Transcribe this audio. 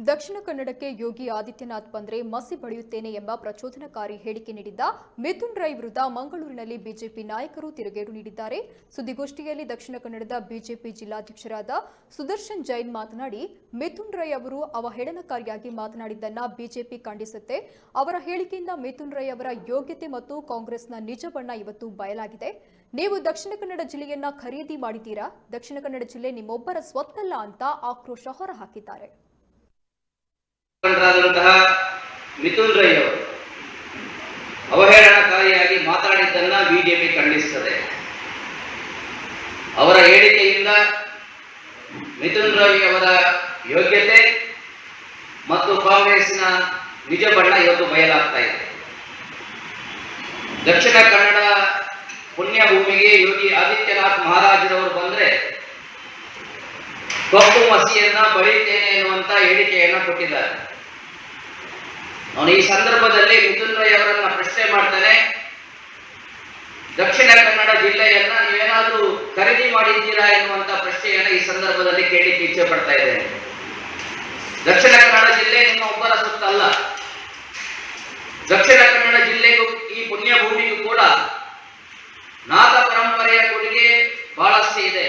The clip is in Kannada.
ದಕ್ಷಿಣ ಕನ್ನಡಕ್ಕೆ ಯೋಗಿ ಆದಿತ್ಯನಾಥ್ ಬಂದ್ರೆ ಮಸಿ ಬಳಿಯುತ್ತೇನೆ ಎಂಬ ಪ್ರಚೋದನಕಾರಿ ಹೇಳಿಕೆ ನೀಡಿದ್ದ ಮಿಥುನ್ ರೈ ವಿರುದ್ಧ ಮಂಗಳೂರಿನಲ್ಲಿ ಬಿಜೆಪಿ ನಾಯಕರು ತಿರುಗೇಟು ನೀಡಿದ್ದಾರೆ. ಸುದ್ದಿಗೋಷ್ಠಿಯಲ್ಲಿ ದಕ್ಷಿಣ ಕನ್ನಡದ ಬಿಜೆಪಿ ಜಿಲ್ಲಾಧ್ಯಕ್ಷರಾದ ಸುದರ್ಶನ್ ಜೈನ್ ಮಾತನಾಡಿ, ಮಿಥುನ್ ರೈ ಅವರು ಅವಹೇಳನಕಾರಿಯಾಗಿ ಮಾತನಾಡಿದ್ದನ್ನ ಬಿಜೆಪಿ ಖಂಡಿಸುತ್ತೆ. ಅವರ ಹೇಳಿಕೆಯಿಂದ ಮಿಥುನ್ ರೈ ಅವರ ಯೋಗ್ಯತೆ ಮತ್ತು ಕಾಂಗ್ರೆಸ್ನ ನಿಜ ಬಣ್ಣ ಇವತ್ತು ಬಯಲಾಗಿದೆ. ನೀವು ದಕ್ಷಿಣ ಕನ್ನಡ ಜಿಲ್ಲೆಯನ್ನ ಖರೀದಿ ಮಾಡಿದ್ದೀರಾ? ದಕ್ಷಿಣ ಕನ್ನಡ ಜಿಲ್ಲೆ ನಿಮ್ಮೊಬ್ಬರ ಸ್ವತ್ತಲ್ಲ ಅಂತ ಆಕ್ರೋಶ ಹೊರಹಾಕಿದ್ದಾರೆ. ಮಿಥುನ್ ರೈ ಅವರು ಅವಹೇಳನಕಾರಿಯಾಗಿ ಮಾತಾಡಿದ್ದನ್ನ ಬಿಜೆಪಿ ಖಂಡಿಸುತ್ತದೆ. ಅವರ ಹೇಳಿಕೆಯಿಂದ ಮಿಥುನ್ ರೈ ಅವರ ಯೋಗ್ಯತೆ ಮತ್ತು ಕಾಂಗ್ರೆಸ್ನ ನಿಜ ಬಣ್ಣ ಇವತ್ತು ಬಯಲಾಗ್ತಾ ಇದೆ. ದಕ್ಷಿಣ ಕನ್ನಡ ಪುಣ್ಯ ಭೂಮಿಗೆ ಯೋಗಿ ಆದಿತ್ಯನಾಥ್ ಮಹಾರಾಜರವರು ಬಂದ್ರೆ ಕಪ್ಪು ಮಸಿಯನ್ನ ಬಳಿತೇನೆ ಎನ್ನುವಂತ ಹೇಳಿಕೆಯನ್ನ ಕೊಟ್ಟಿದ್ದಾರೆ. ನಾನು ಈ ಸಂದರ್ಭದಲ್ಲಿ ಮಿಥುನ್ ರೈ ಅವರನ್ನ ಪ್ರಶ್ನೆ ಮಾಡ್ತಾನೆ, ದಕ್ಷಿಣ ಕನ್ನಡ ಜಿಲ್ಲೆಯನ್ನ ನೀವೇನಾದ್ರೂ ಖರೀದಿ ಮಾಡಿದ್ದೀರಾ ಎನ್ನುವಂತ ಪ್ರಶ್ನೆಯನ್ನ ಈ ಸಂದರ್ಭದಲ್ಲಿ ಕೇಳಲಿಕ್ಕೆ ಇಚ್ಛೆ ಪಡ್ತಾ ಇದ್ದೇನೆ. ದಕ್ಷಿಣ ಕನ್ನಡ ಜಿಲ್ಲೆ ನಿಮ್ಮ ಒಬ್ಬರ ಸುತ್ತಲ್ಲ. ದಕ್ಷಿಣ ಕನ್ನಡ ಜಿಲ್ಲೆಗೂ ಈ ಪುಣ್ಯ ಭೂಮಿಗೂ ಕೂಡ ನಾಥ ಪರಂಪರೆಯ ಕೊಡುಗೆ ಬಹಳಷ್ಟು ಇದೆ.